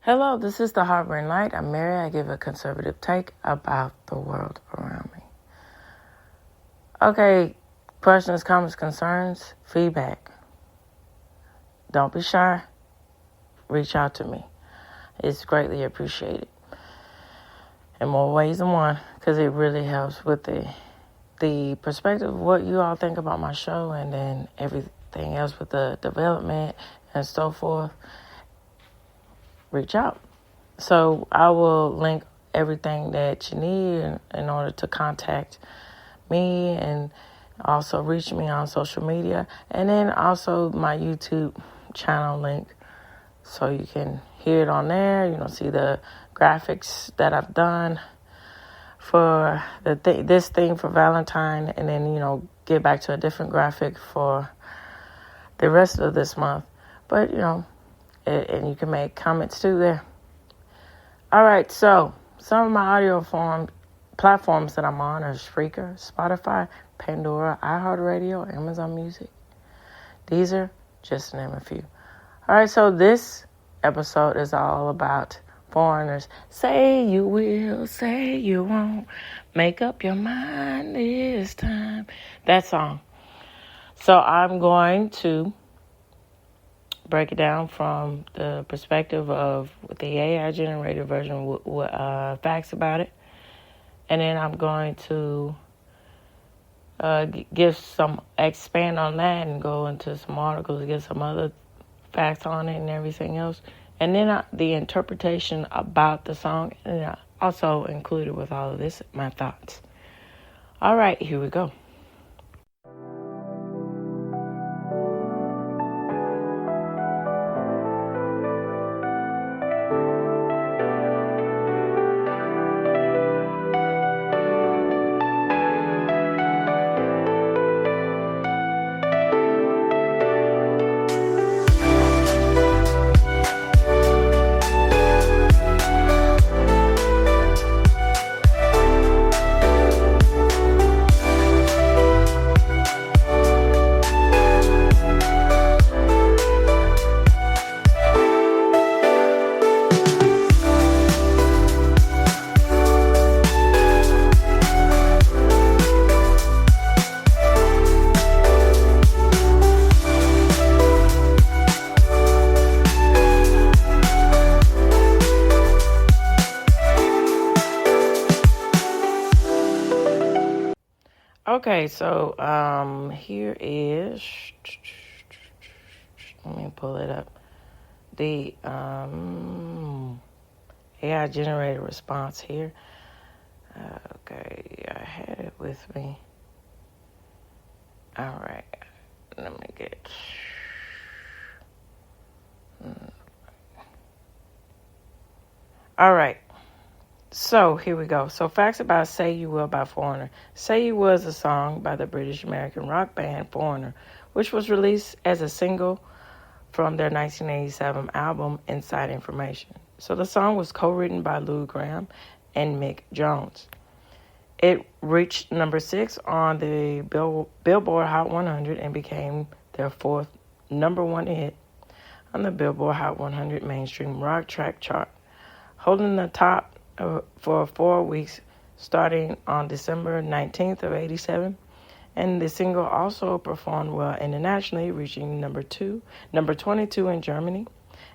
Hello, this is the Harboring Light. I'm Mary. I give a conservative take about the world around me. Okay, questions, comments, concerns, feedback. Don't be shy. Reach out to me. It's greatly appreciated. In more ways than one, because it really helps with the perspective of what you all think about my show and then everything else with the development and so forth. Reach out. So I will link everything that you need in order to contact me and also reach me on social media. And then also my YouTube channel link so you can hear it on there. See the graphics that I've done for this thing for Valentine, and then, get back to a different graphic for the rest of this month. But, and you can make comments too there. All right, so some of my audio platforms that I'm on are Spreaker, Spotify, Pandora, iHeartRadio, Amazon Music. These are just to name a few. All right, so this episode is all about foreigners. Say you will, say you won't. Make up your mind this time. That song. So I'm going to break it down from the perspective of the AI-generated version with facts about it. And then I'm going to expand on that and go into some articles to get some other facts on it and everything else. And then the interpretation about the song, and I also included with all of this, my thoughts. All right, here we go. Okay, so here is, let me pull it up, the AI-generated response here. Okay, I had it with me. All right, let me get... All right. So, here we go. So, facts about Say You Will by Foreigner. Say You Will is a song by the British-American rock band Foreigner, which was released as a single from their 1987 album Inside Information. So, the song was co-written by Lou Gramm and Mick Jones. It reached number 6 on the Billboard Hot 100 and became their 4th number 1 hit on the Billboard Hot 100 mainstream rock track chart, holding the top for 4 weeks starting on December 19th of 87. And the single also performed well internationally, reaching number 22 in Germany,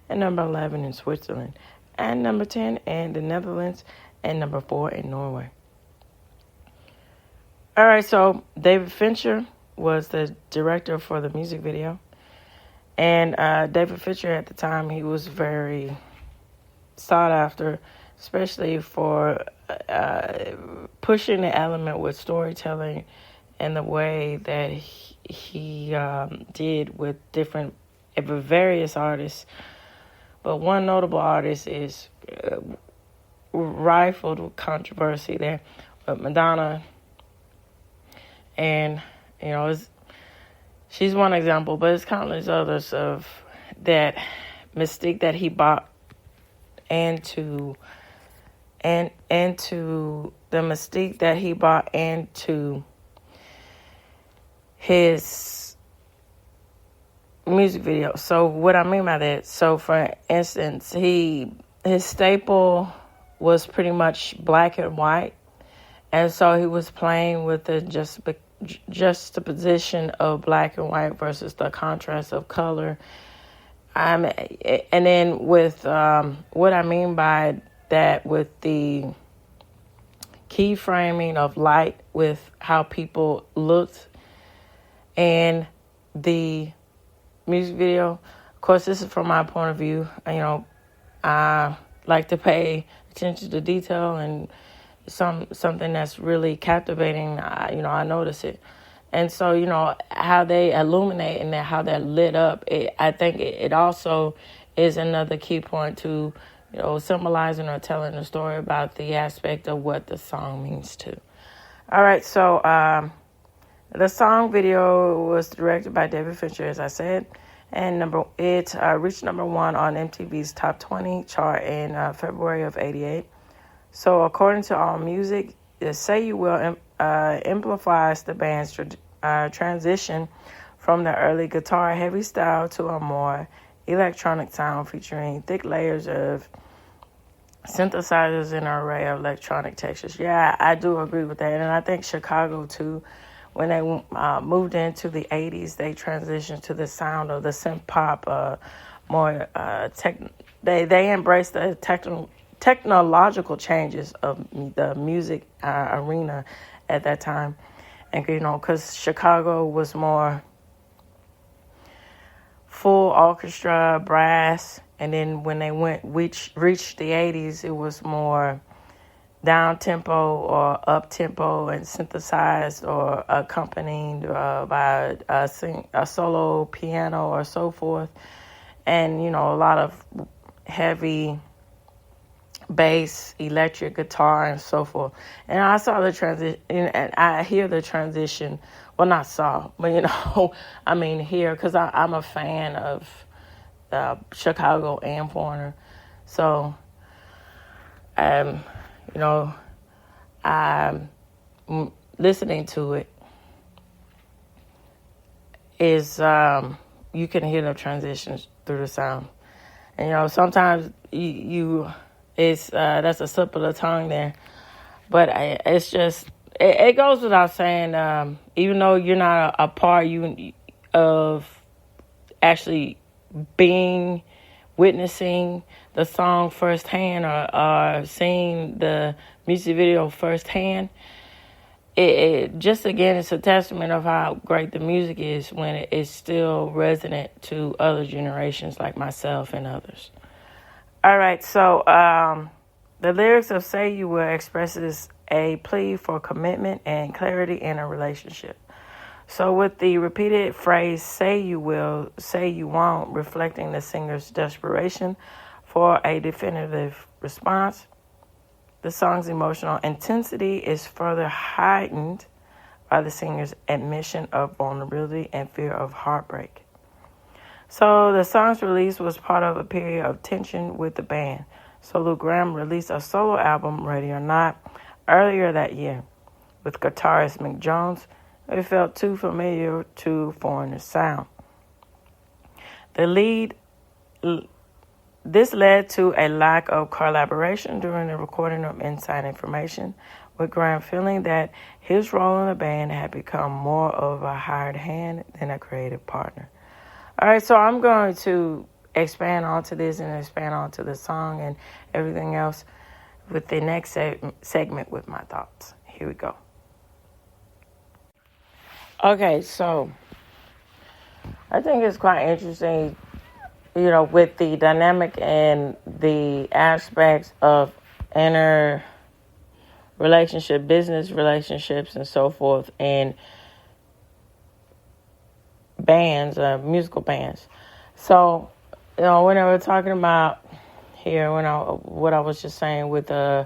and number 11 in Switzerland, and number 10 in the Netherlands, and number 4 in Norway. All right, so David Fincher was the director for the music video. And David Fincher at the time, he was very sought after, especially for pushing the element with storytelling and the way that he did with various artists. But one notable artist is rifled with controversy there, but Madonna. And, she's one example, but it's countless others of that mystique that he brought into the mystique that he brought into his music video. So what I mean by that, so for instance, he his staple was pretty much black and white. And so he was playing with the juxtaposition of black and white versus the contrast of color. And then with what I mean by that, with the keyframing of light with how people looked and the music video. Of course, this is from my point of view. I like to pay attention to detail, and something that's really captivating, I notice it. And so, how they illuminate and how they're lit up, I think it also is another key point to, symbolizing or telling a story about the aspect of what the song means too. All right, so the song video was directed by David Fincher, as I said, and it reached number 1 on MTV's Top 20 chart in February of '88. So according to AllMusic, Say You Will amplifies the band's transition from the early guitar-heavy style to a more electronic sound featuring thick layers of synthesizers and an array of electronic textures. Yeah, I do agree with that. And I think Chicago, too, when they moved into the 80s, they transitioned to the sound of the synth pop, more they embraced the technological changes of the music arena at that time. And, because Chicago was more full orchestra, brass, and then when they reached the 80s, it was more down-tempo or up-tempo and synthesized or accompanied by a solo piano or so forth. And, a lot of heavy bass, electric guitar, and so forth. And I saw the transition, and I hear the transition. Well, not saw, but hear, because I'm a fan of Chicago and Foreigner. So, I'm listening to it is you can hear the transitions through the sound. And sometimes it's that's a slip of the tongue there, but it's just it goes without saying. Even though you're not a part of actually witnessing the song firsthand or seeing the music video firsthand, it just again it's a testament of how great the music is when it is still resonant to other generations like myself and others. All right, so the lyrics of Say You Will expresses a plea for commitment and clarity in a relationship. So with the repeated phrase, say you will, say you won't, reflecting the singer's desperation for a definitive response, the song's emotional intensity is further heightened by the singer's admission of vulnerability and fear of heartbreak. So the song's release was part of a period of tension with the band. So Lou Gramm released a solo album, Ready or Not, earlier that year. With guitarist Mick Jones, it felt too familiar to Foreigner's sound. This led to a lack of collaboration during the recording of Inside Information, with Gramm feeling that his role in the band had become more of a hired hand than a creative partner. All right, so I'm going to expand onto this and expand onto the song and everything else with the next segment with my thoughts. Here we go. Okay, so I think it's quite interesting, with the dynamic and the aspects of inner relationship, business relationships, and so forth, and bands, musical bands. So, when I was talking about here, what I was just saying with the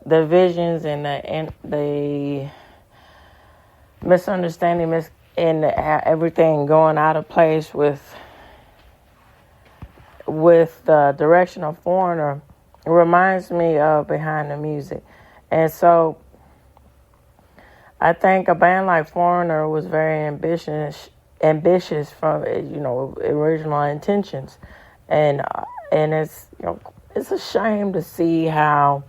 visions and the misunderstanding and everything going out of place with the direction of Foreigner, it reminds me of Behind the Music. And so I think a band like Foreigner was very ambitious from original intentions, and it's it's a shame to see how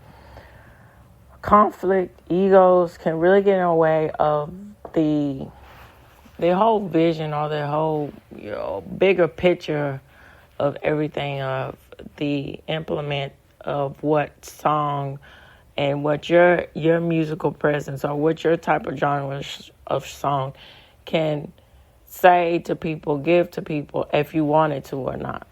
conflict, egos can really get in the way of the whole vision or the whole, bigger picture of everything, of the implement of what song and what your musical presence or what your type of genre of song can say to people, give to people, if you wanted to or not.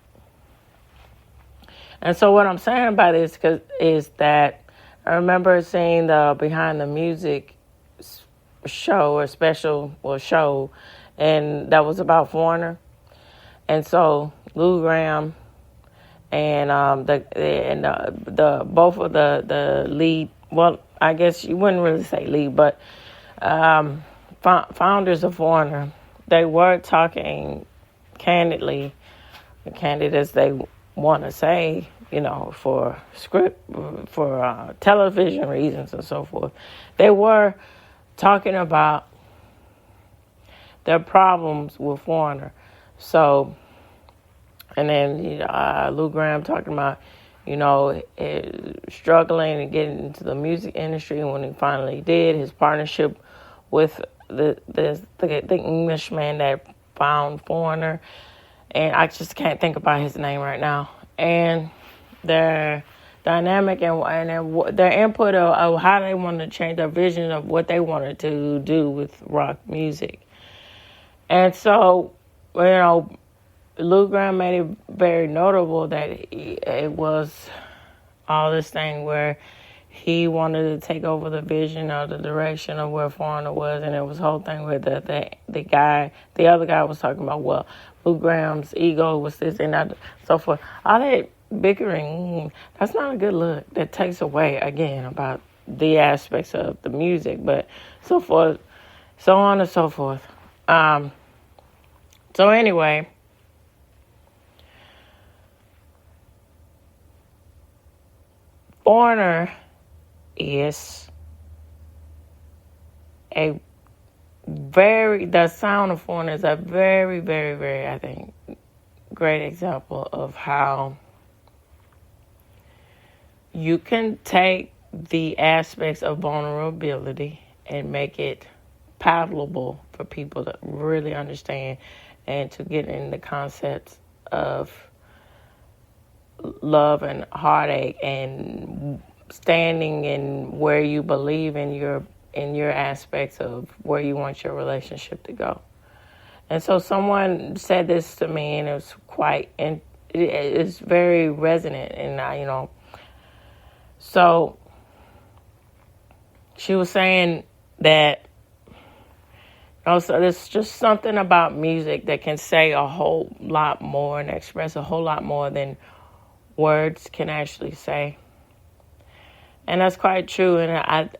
And so what I'm saying about this is that I remember seeing the Behind the Music show or show, and that was about Foreigner. And so Lou Graham and the both of the lead, well, I guess you wouldn't really say lead, but founders of Foreigner, they were talking candid as they want to say, for television reasons and so forth. They were talking about their problems with Foreigner. So, and then Lou Graham talking about, struggling and getting into the music industry. When he finally did, his partnership with the Englishman that found Foreigner, and I just can't think about his name right now. And their dynamic and their input of how they wanted to change their vision of what they wanted to do with rock music. And so, Lou Graham made it very notable that it was all this thing where he wanted to take over the vision or the direction of where Foreigner was, and it was a whole thing where the other guy was talking about, well, Lou Graham's ego was this and that, so forth. All that bickering, that's not a good look. That takes away, again, about the aspects of the music, but so forth, so on and so forth. So anyway, Foreigner is the sound of Foreigner is a very, very, very, I think, great example of how you can take the aspects of vulnerability and make it palatable for people to really understand and to get in the concepts of love and heartache and standing in where you believe in your aspects of where you want your relationship to go. And so someone said this to me, and it was it's very resonant, and so she was saying that so there's just something about music that can say a whole lot more and express a whole lot more than words can actually say. And that's quite true. And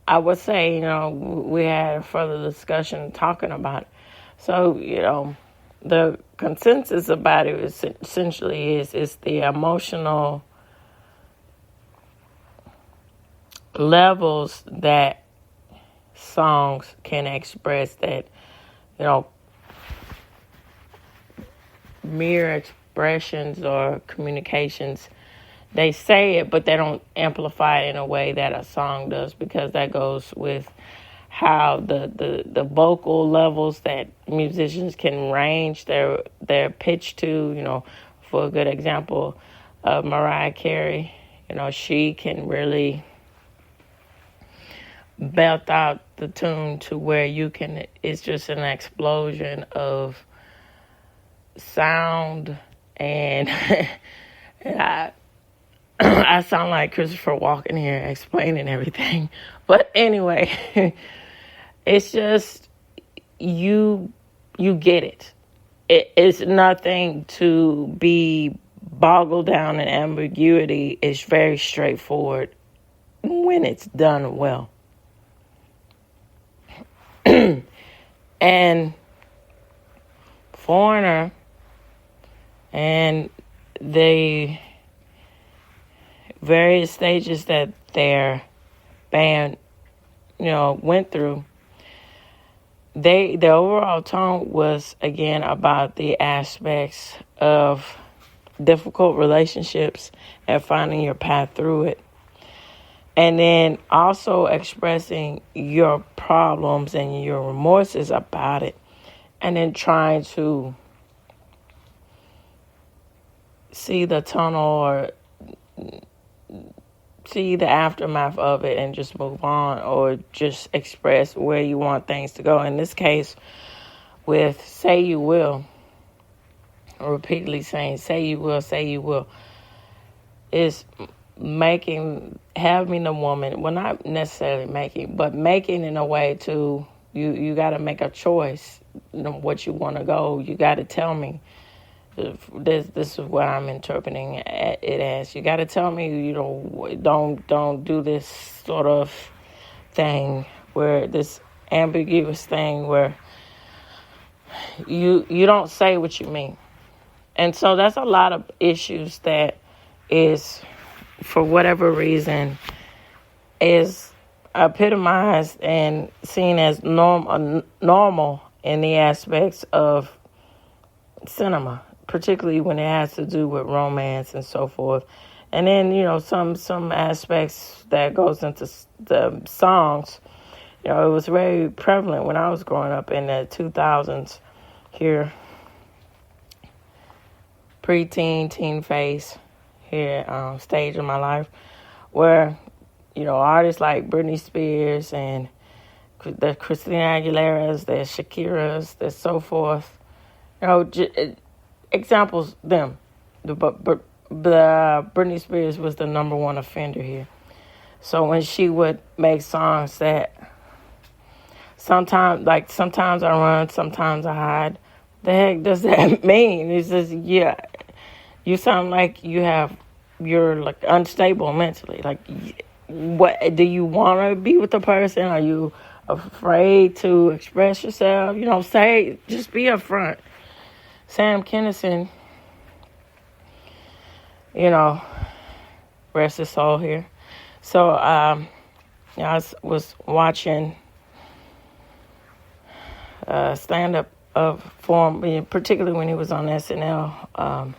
I would say, we had a further discussion talking about it. So, the consensus about it is essentially is the emotional levels that songs can express that, mere expressions or communications, they say it, but they don't amplify it in a way that a song does, because that goes with how the vocal levels that musicians can range their pitch to. For a good example of Mariah Carey, she can really belt out the tune to where it's just an explosion of sound, and I sound like Christopher Walken here explaining everything. But anyway, it's just, you get it. It's nothing to be boggled down in ambiguity. It's very straightforward when it's done well. And Foreigner and the various stages that their band, went through, the overall tone was, again, about the aspects of difficult relationships and finding your path through it. And then also expressing your problems and your remorses about it. And then trying to see the tunnel or see the aftermath of it and just move on, or just express where you want things to go. In this case, with Say You Will, repeatedly saying say you will, is having the woman, well, not necessarily making in a way to, you got to make a choice, what you want to go. You got to tell me. This is what I'm interpreting it as. You got to tell me, don't do this sort of thing, where this ambiguous thing where you don't say what you mean. And so that's a lot of issues that is, for whatever reason, is epitomized and seen as normal in the aspects of cinema, particularly when it has to do with romance and so forth. And then, some aspects that goes into the songs. It was very prevalent when I was growing up in the 2000s here, preteen, teen phase here, stage of my life, where, artists like Britney Spears and the Christina Aguileras, the Shakiras, the so forth, examples, them. But the Britney Spears was the number one offender here. So when she would make songs that sometimes I run, sometimes I hide, the heck does that mean? It's just, yeah, you sound like you're like unstable mentally. Like, what do you want to be with the person? Are you afraid to express yourself? Just be upfront. Sam Kinison, rest his soul here. So, I was watching stand-up form, particularly when he was on SNL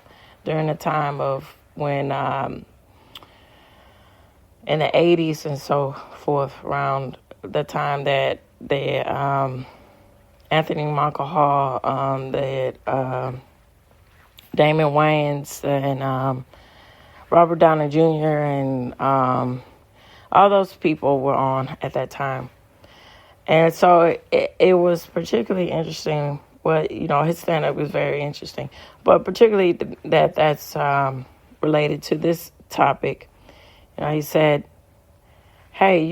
during the time of when, in the 80s and so forth, around the time that they Anthony Michael Hall, Damon Wayans, and Robert Downey Jr., and all those people were on at that time. And so it was particularly interesting. Well, his stand-up was very interesting. But particularly that's related to this topic. He said, hey,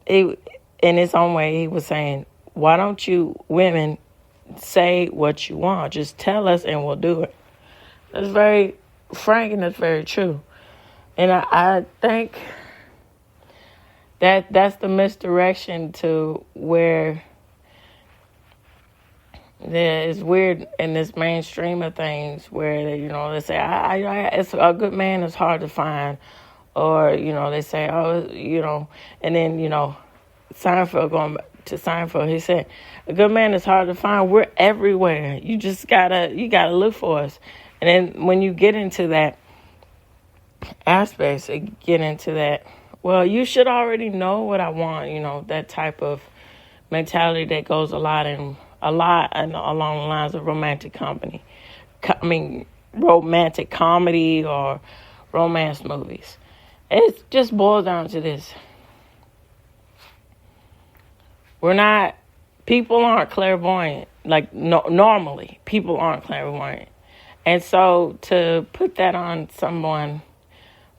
in his own way, he was saying, why don't you women say what you want? Just tell us and we'll do it. That's very frank and that's very true. And I think that's the misdirection to where it's weird in this mainstream of things where, they say, it's a good man is hard to find. Or, they say, and then, Seinfeld, going to Seinfeld, he said, a good man is hard to find. We're everywhere. You just gotta look for us. And then when you get into that aspect, well, you should already know what I want, that type of mentality that goes a lot along the lines of romantic romantic comedy or romance movies. It just boils down to this. People aren't clairvoyant. Normally, people aren't clairvoyant. And so to put that on someone,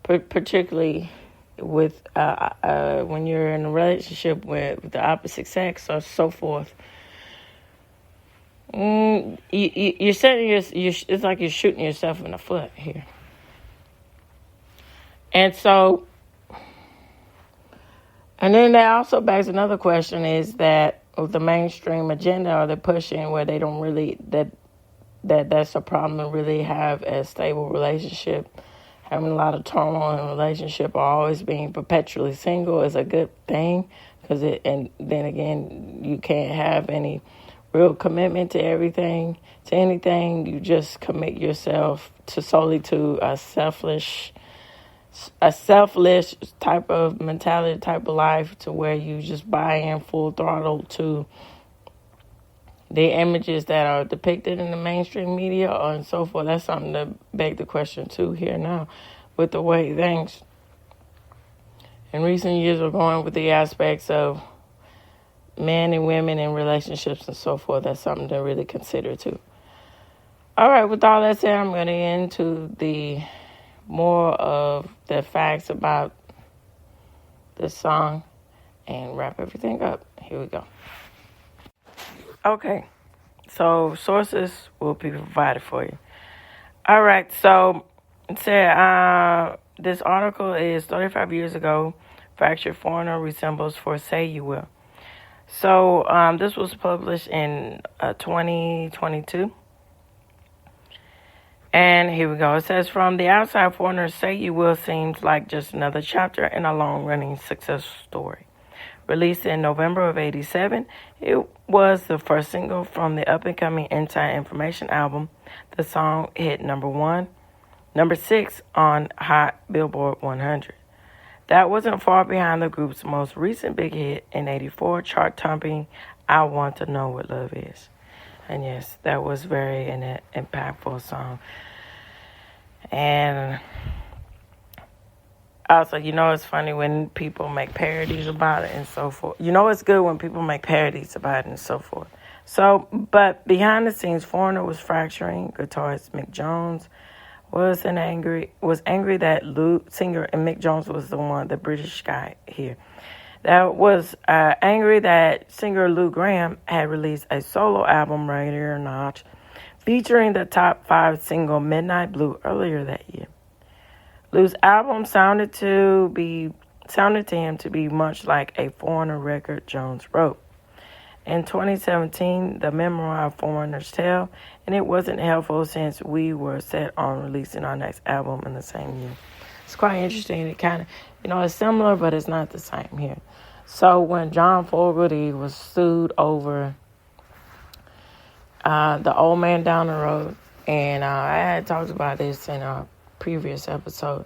particularly with when you're in a relationship with the opposite sex or so forth, you're setting it's like you're shooting yourself in the foot here. And so, and then that also begs another question, is that with the mainstream agenda, are they pushing where they don't really, that's a problem to really have a stable relationship? Having a lot of turmoil in a relationship or always being perpetually single is a good thing, and then again, you can't have any real commitment to everything, to anything. You just commit yourself to solely to a selfless type of mentality, type of life, to where you just buy in full throttle to the images that are depicted in the mainstream media and so forth. That's something to beg the question too here now, with the way things in recent years are going with the aspects of men and women in relationships and so forth. That's something to really consider too. All right, with all that said, I'm going to get into the more of the facts about this song and wrap everything up. Here we go. Okay, so sources will be provided for you. All right, so it said this article is 35 years ago, Fractured Foreigner resembles for Say You Will. So this was published in 2022. And here we go. It says, from the outside, Foreigner Say You Will seems like just another chapter in a long-running success story. Released in November of 87, it was the first single from the up-and-coming Inside Information album. The song hit number 6 on Hot Billboard 100. That wasn't far behind the group's most recent big hit in 84, chart-topping I Want to Know What Love Is. And yes, that was very an impactful song. And also, it's funny when people make parodies about it and so forth. It's good when people make parodies about it and so forth. So, but behind the scenes, Foreigner was fracturing. Guitarist Mick Jones was angry that singer and Mick Jones was the British guy here. That was angry that singer Lou Gramm had released a solo album, Ready or Not, featuring the top 5 single Midnight Blue earlier that year. Lou's album sounded to him to be much like a Foreigner record Jones wrote. In 2017, the memoir of Foreigner's Tale, and it wasn't helpful since we were set on releasing our next album in the same year. It's quite interesting. It kind of, it's similar, but it's not the same here. So when John Fogerty was sued over the Old Man Down the Road, and I had talked about this in a previous episode,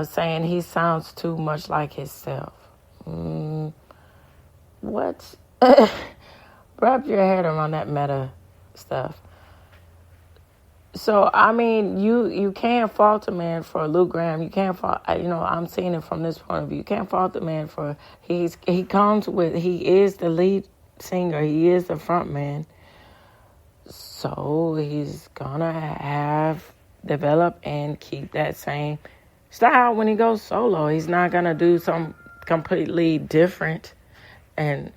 saying he sounds too much like himself. What? Wrap your head around that meta stuff. So, I mean, you can't fault a man for Lou Gramm. You can't fault, I'm seeing it from this point of view. You can't fault the man for, he is the lead singer. He is the front man. So, he's gonna have develop and keep that same style when he goes solo. He's not gonna do something completely different and,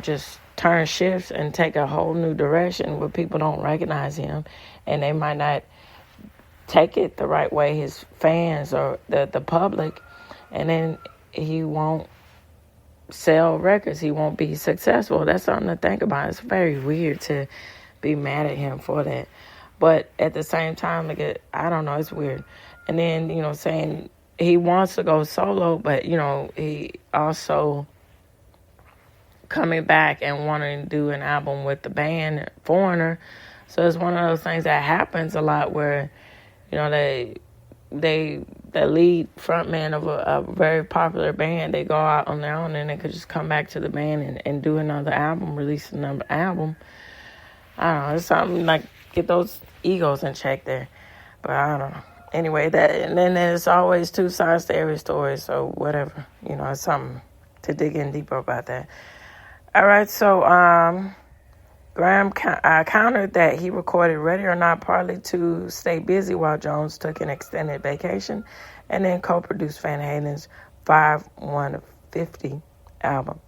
just turn shifts and take a whole new direction where people don't recognize him and they might not take it the right way, his fans or the public, and then he won't sell records. He won't be successful. That's something to think about. It's very weird to be mad at him for that. But at the same time, I don't know, it's weird. And then, saying he wants to go solo, but, he also coming back and wanting to do an album with the band Foreigner. So it's one of those things that happens a lot where, the lead frontman of a very popular band, they go out on their own and they could just come back to the band and do another album, release another album. I don't know, it's something like get those egos in check there. But I don't know. Anyway, and then there's always 2 sides to every story, so whatever. It's something to dig in deeper about that. All right, so Gramm countered that he recorded Ready or Not partly to stay busy while Jones took an extended vacation and then co-produced Van Halen's 5-150 album.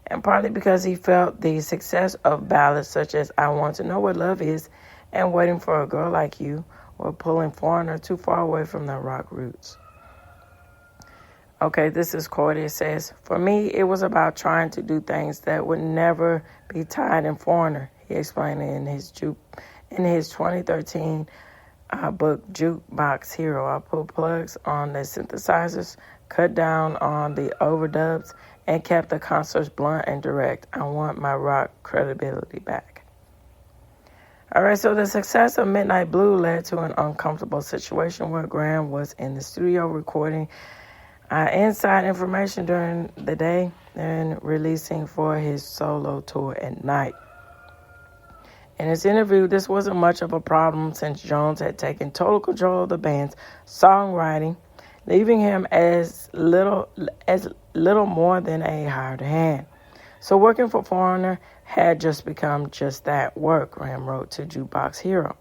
And partly because he felt the success of ballads such as I Want to Know What Love Is and Waiting for a Girl Like You were pulling Foreigner too far away from their rock roots. Okay, this is quoted. It says, for me, it was about trying to do things that would never be tied in Foreigner, he explained in his 2013 book, Jukebox Hero. I put plugs on the synthesizers, cut down on the overdubs, and kept the concerts blunt and direct. I want my rock credibility back. All right, so the success of Midnight Blue led to an uncomfortable situation where Graham was in the studio recording inside information during the day and releasing for his solo tour at night. In his interview, this wasn't much of a problem since Jones had taken total control of the band's songwriting, leaving him as little more than a hired hand. So working for Foreigner had just become just that, work, Graham wrote to Jukebox Hero.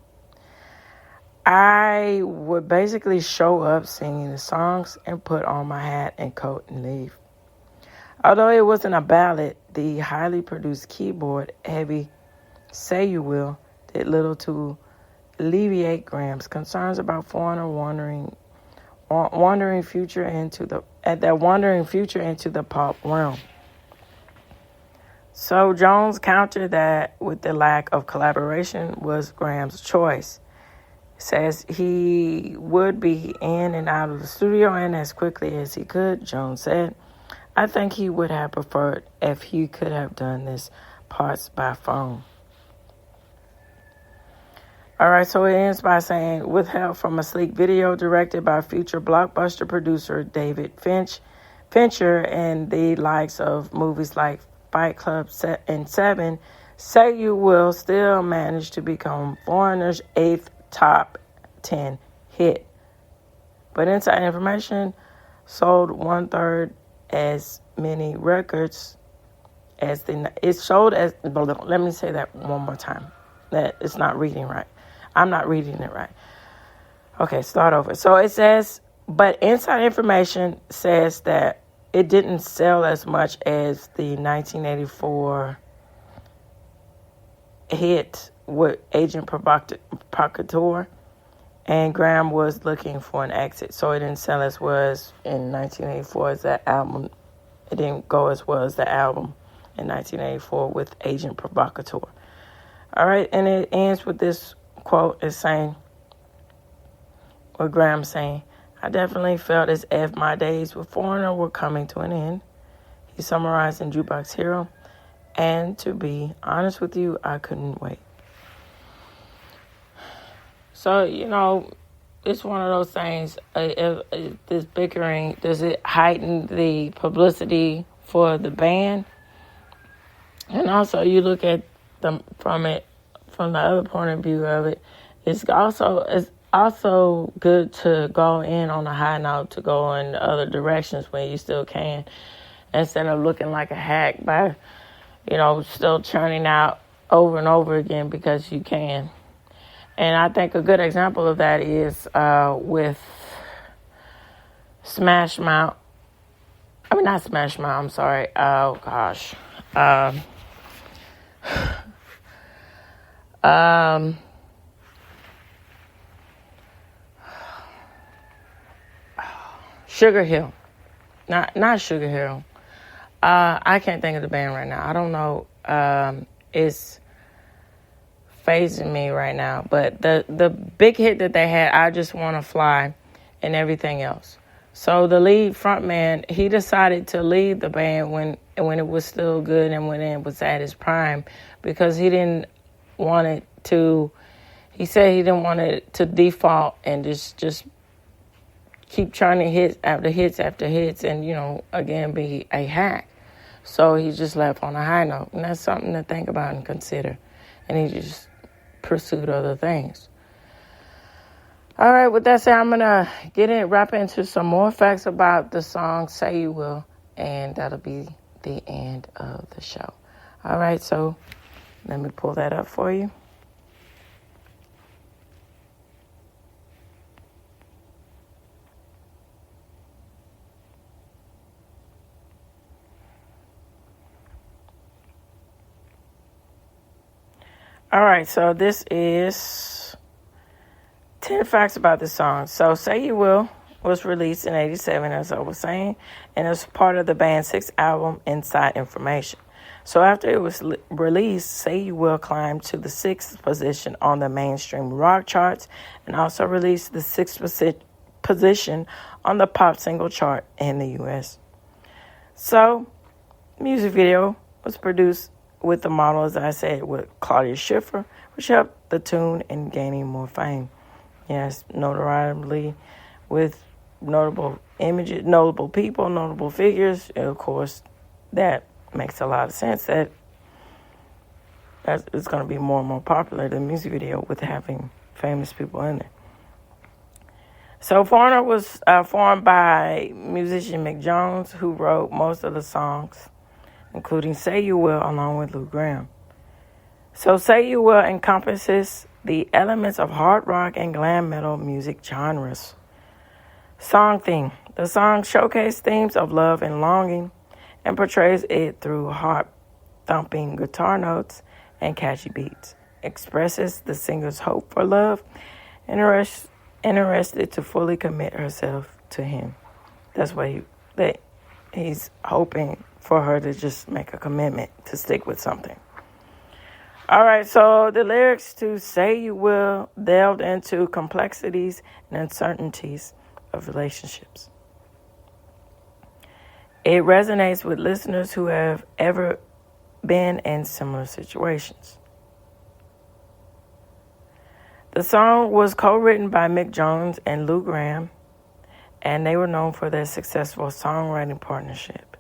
I would basically show up singing the songs and put on my hat and coat and leave. Although it wasn't a ballad, the highly produced keyboard heavy Say You Will did little to alleviate Graham's concerns about Foreigner wandering future into the pop realm. So Jones countered that with the lack of collaboration was Graham's choice. Says he would be in and out of the studio and as quickly as he could. Jones said, I think he would have preferred if he could have done this parts by phone. All right, so it ends by saying, with help from a sleek video directed by future blockbuster producer David Fincher and the likes of movies like Fight Club and Seven, Say You Will still manage to become Foreigner's 8th top 10 hit. But inside information sold 1/3 as many records as it sold as. Let me say that one more time. That it's not reading right. I'm not reading it right. Okay, start over. So it says, but inside information says that it didn't sell as much as the 1984 hit with Agent Provocateur, and Graham was looking for an exit. So it didn't sell as well as in 1984 as that album. It didn't go as well as the album in 1984 with Agent Provocateur. All right, and it ends with this quote is saying, with Graham saying, I definitely felt as if my days with Foreigner were coming to an end. He summarized in Jukebox Hero, and to be honest with you, I couldn't wait. So, it's one of those things, this bickering, does it heighten the publicity for the band? And also, you look at them from the other point of view of it, it's also good to go in on a high note, to go in other directions when you still can, instead of looking like a hack by, still churning out over and over again because you can. And I think a good example of that is with Smash Mouth. I mean, not Smash Mouth, I'm sorry. Oh, gosh. Sugar Hill. Not Sugar Hill. I can't think of the band right now. I don't know. It's phasing me right now. But the big hit that they had, I Just Wanna Fly, and everything else. So the lead frontman, he decided to leave the band when it was still good and when it was at its prime, because he didn't want it to. He said he didn't want it to default and just keep trying to hit after hits after hits and, again, be a hack. So he just left on a high note. And that's something to think about and consider. And he just pursued other things. All right, with that said, I'm going to wrap into some more facts about the song Say You Will. And that'll be the end of the show. All right, so let me pull that up for you. All right, so this is 10 facts about this song. So Say You Will was released in 1987, as I was saying, and it was part of the band's 6th album, Inside Information. So after it was released, Say You Will climbed to the 6th position on the mainstream rock charts and also released the 6th position on the pop single chart in the U.S. So music video was produced with the model, as I said, with Claudia Schiffer, which helped the tune in gaining more fame. Yes, notoriety with notable images, notable people, notable figures. And of course, that makes a lot of sense that it's going to be more and more popular, the music video, with having famous people in there. So Foreigner was formed by musician Mick Jones, who wrote most of the songs, including Say You Will, along with Lou Gramm. So Say You Will encompasses the elements of hard rock and glam metal music genres. Song theme. The song showcases themes of love and longing and portrays it through heart-thumping guitar notes and catchy beats. Expresses the singer's hope for love and interested to fully commit herself to him. That's what he's hoping for her to just make a commitment to stick with something. All right, so the lyrics to Say You Will delved into complexities and uncertainties of relationships. It resonates with listeners who have ever been in similar situations. The song was co-written by Mick Jones and Lou Gramm, and they were known for their successful songwriting partnership.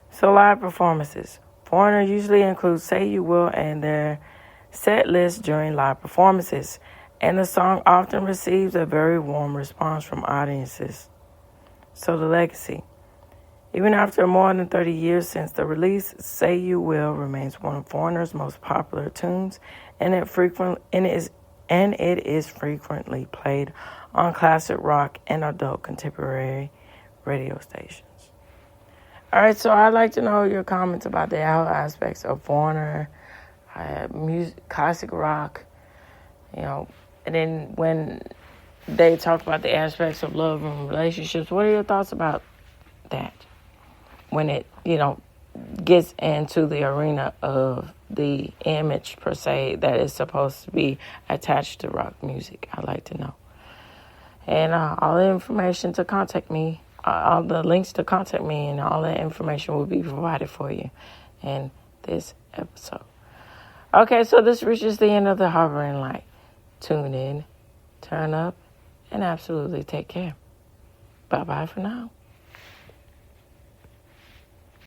So live performances. Foreigner usually includes Say You Will in their set list during live performances, and the song often receives a very warm response from audiences. So the legacy. Even after more than 30 years since the release, Say You Will remains one of Foreigner's most popular tunes, and it is frequently played on classic rock and adult contemporary radio stations. All right, so I'd like to know your comments about the aspects of Foreigner, music, classic rock, and then when they talk about the aspects of love and relationships, what are your thoughts about that? When it, gets into the arena of the image, per se, that is supposed to be attached to rock music. I'd like to know. And all the information to contact me, all the links to contact me, and all that information will be provided for you in this episode. Okay, so this reaches the end of the Hovering Light. Tune in, turn up, and absolutely take care. Bye-bye for now.